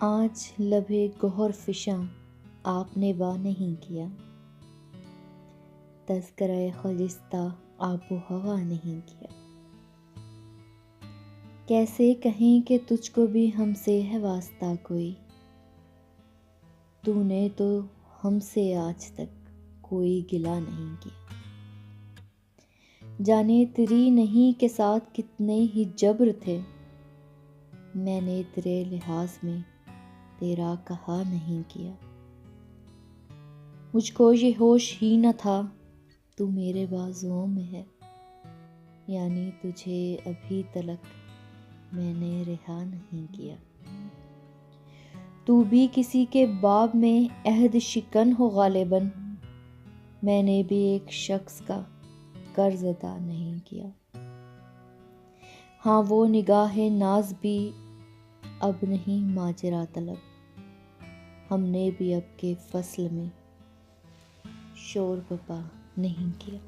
آج لبے گوہر فشاں آپ نے وا نہیں کیا، تذکرہ خجستہ آب و ہوا نہیں کیا۔ کیسے کہیں کہ تجھ کو بھی ہم سے ہے واسطہ کوئی، تو نے تو ہم سے آج تک کوئی گلہ نہیں کیا۔ جانے تیری نہیں کے ساتھ کتنے ہی جبر تھے، میں نے تیرے لحاظ میں تیرا کہا نہیں کیا۔ مجھ کو یہ ہوش ہی نہ تھا تو میرے بازوؤں میں ہے، یعنی تجھے ابھی تلک میں نے رہا نہیں کیا۔ تو بھی کسی کے باب میں عہد شکن ہو غالباً، میں نے بھی ایک شخص کا قرض ادا نہیں کیا۔ ہاں وہ نگاہ ناز بھی اب نہیں ماجرا طلب، ہم نے بھی اب کے فصل میں شور بپا نہیں کیا۔